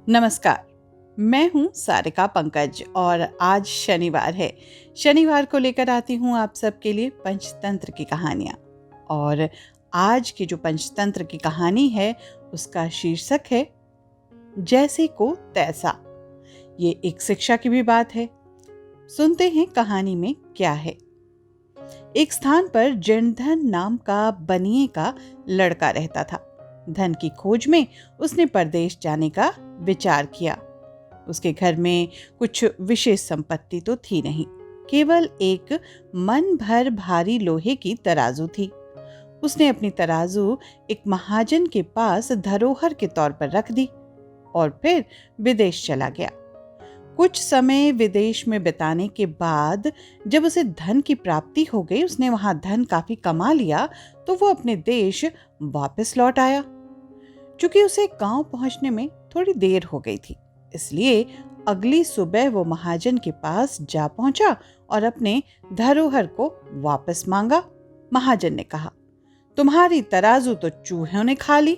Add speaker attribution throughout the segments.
Speaker 1: नमस्कार। मैं हूं सारिका पंकज और आज शनिवार है। शनिवार को लेकर आती हूं आप सबके लिए पंचतंत्र की कहानियां। और आज की जो पंचतंत्र की कहानी है उसका शीर्षक है जैसे को तैसा। ये एक शिक्षा की भी बात है। सुनते हैं कहानी में क्या है। एक स्थान पर जनार्दन नाम का बनिए का लड़का रहता था। धन की खोज में उसने परदेश जाने का विचार किया। उसके घर में कुछ विशेष संपत्ति तो थी नहीं, केवल एक मन भर भारी लोहे की तराजू थी। उसने अपनी तराजू एक महाजन के पास धरोहर के तौर पर रख दी और फिर विदेश चला गया। कुछ समय विदेश में बिताने के बाद जब उसे धन की प्राप्ति हो गई, उसने वहां धन काफी कमा लिया, तो वो अपने देश वापस लौट आया। चूंकि उसे गांव पहुंचने में थोड़ी देर हो गई थी, इसलिए अगली सुबह वो महाजन के पास जा पहुंचा और अपने धरोहर को वापस मांगा। महाजन ने कहा, तुम्हारी तराजू तो चूहों ने खा ली।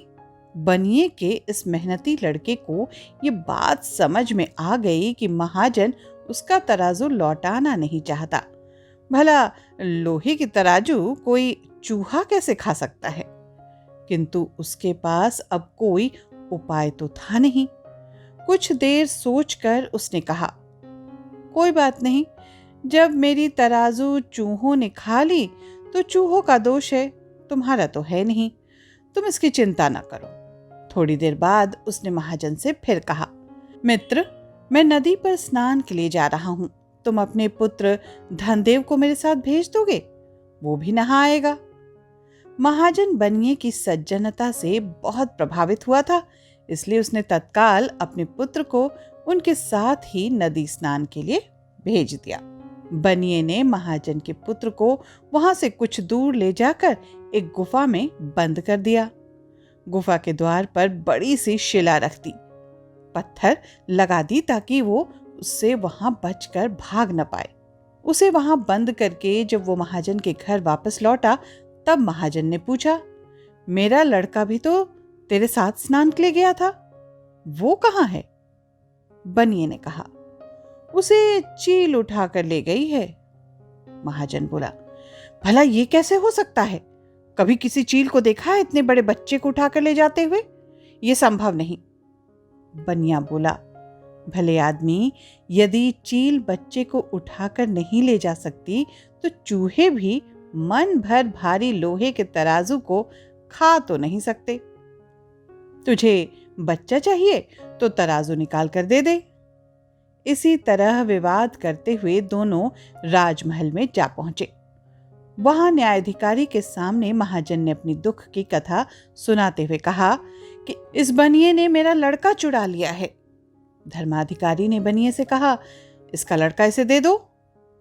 Speaker 1: बनिए के इस मेहनती लड़के को ये बात समझ में आ गई कि महाजन उसका तराजू लौटाना नहीं चाहता। भला लोहे की तराजू कोई चूहा कैसे खा सकता है? किंतु उसके पास अब कोई उपाय तो था नहीं। कुछ देर सोचकर उसने कहा, कोई बात नहीं, जब मेरी तराजू चूहों ने खा ली तो चूहों का दोष है, तुम्हारा तो है नहीं। तुम इसकी चिंता न करो। थोड़ी देर बाद उसने महाजन से फिर कहा, मित्र, मैं नदी पर स्नान के लिए जा रहा हूं। तुम अपने पुत्र धनदेव को मेरे साथ भेज दोगे? वो भी नहा आएगा। महाजन बनिए की सज्जनता से बहुत प्रभावित हुआ था, इसलिए उसने तत्काल अपने पुत्र को उनके साथ ही नदी स्नान के लिए भेज दिया। बनिए ने महाजन के पुत्र को वहां से कुछ दूर ले जाकर एक गुफा में बंद कर दिया। गुफा के द्वार पर बड़ी सी शिला रख दी, पत्थर लगा दी ताकि वो उससे वहां बचकर भाग न पाए। उसे वहां बंद करके जब वो महाजन के घर वापस लौटा, तब महाजन ने पूछा, मेरा लड़का भी तो तेरे साथ स्नान के लिए गया था, वो कहाँ है? बनिए ने कहा, उसे चील उठा कर ले गई है। महाजन बोला, भला ये कैसे हो सकता है? कभी किसी चील को देखा है इतने बड़े बच्चे को उठाकर ले जाते हुए? ये संभव नहीं। बनिया बोला, भले आदमी, यदि चील बच्चे को उठाकर नहीं ले जा सकती तो चूहे भी मन भर भारी लोहे के तराजू को खा तो नहीं सकते। तुझे बच्चा चाहिए तो तराजू निकाल कर दे दे। इसी तरह विवाद करते हुए दोनों राजमहल में जा पहुंचे। वहां न्यायाधिकारी के सामने महाजन ने अपनी दुख की कथा सुनाते हुए कहा कि इस बनिए ने मेरा लड़का चुरा लिया है। धर्माधिकारी ने बनिए से कहा, इसका लड़का इसे दे दो।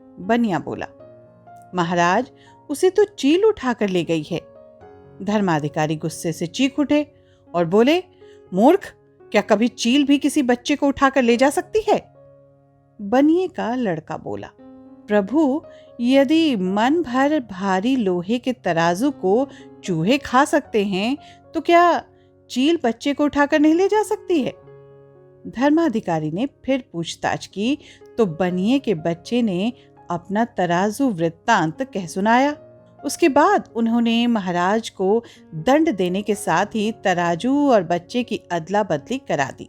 Speaker 1: बनिया बोला, महाराज, उसे तो चील उठाकर ले गई है। धर्माधिकारी गुस्से से चीख उठे और बोले, मूर्ख, क्या कभी चील भी किसी बच्चे को उठाकर ले जा सकती है? बनिए का लड़का बोला, प्रभु, यदि मन भर भारी लोहे के तराजू को चूहे खा सकते हैं तो क्या चील बच्चे को उठाकर नहीं ले जा सकती है? धर्माधिकारी ने फिर पूछताछ की तो बनिए के बच्चे ने अपना तराजू वृत्तांत कह सुनाया। उसके बाद उन्होंने महाराज को दंड देने के साथ ही तराजू और बच्चे की अदला बदली करा दी।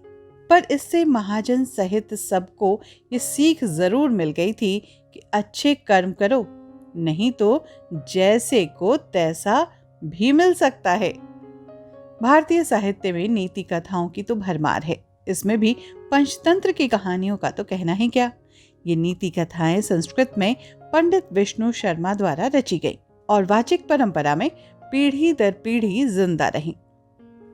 Speaker 1: पर इससे महाजन सहित सबको ये सीख जरूर मिल गई थी कि अच्छे कर्म करो, नहीं तो जैसे को तैसा भी मिल सकता है। भारतीय साहित्य में नीति कथाओं की तो भरमार है, इसमें भी पंचतंत्र की कहानियों का तो कहना ही क्या। ये नीति कथाएं संस्कृत में पंडित विष्णु शर्मा द्वारा रची गई और वाचिक परंपरा में पीढ़ी दर पीढ़ी जिंदा रही।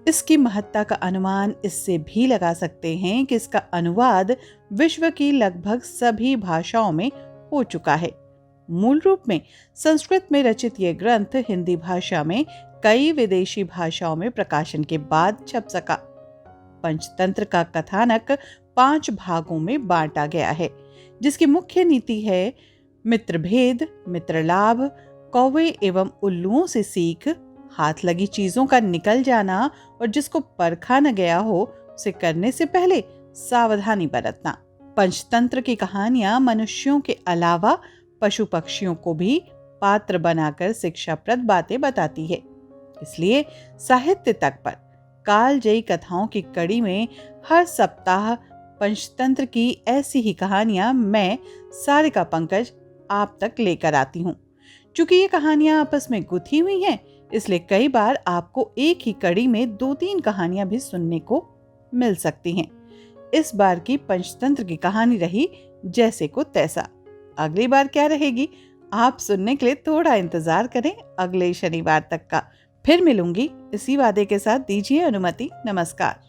Speaker 1: इसकी महत्ता का अनुमान इससे भी लगा सकते हैं कि इसका अनुवाद विश्व की लगभग सभी भाषाओं में हो चुका है। मूल रूप में संस्कृत में रचित यह ग्रंथ हिंदी भाषा में कई विदेशी भाषाओं में प्रकाशन के बाद छप सका। पंचतंत्र का कथानक 5 भागों में बांटा गया है, जिसकी मुख्य नीति है मित्रभेद, मित्रलाभ, कौवे एवं उल्लुओं से सीख, हाथ लगी चीजों का निकल जाना और जिसको परखा न गया हो उसे करने से पहले सावधानी बरतना। पंचतंत्र की कहानियां मनुष्यों के अलावा पशु पक्षियों को भी पात्र बनाकर शिक्षाप्रद बातें बताती है। इसलिए साहित्य तक पर कालजयी कथाओं की कड़ी में हर सप्ताह पंचतंत्र की ऐसी ही कहानियां मैं सारिका पंकज आप तक लेकर आती हूँ। चूंकि ये कहानियां आपस में गुथी हुई हैं, इसलिए कई बार आपको एक ही कड़ी में 2-3 कहानियां भी सुनने को मिल सकती हैं। इस बार की पंचतंत्र की कहानी रही जैसे को तैसा। अगली बार क्या रहेगी, आप सुनने के लिए थोड़ा इंतजार करें अगले शनिवार तक का। फिर मिलूंगी इसी वादे के साथ। दीजिए अनुमति। नमस्कार।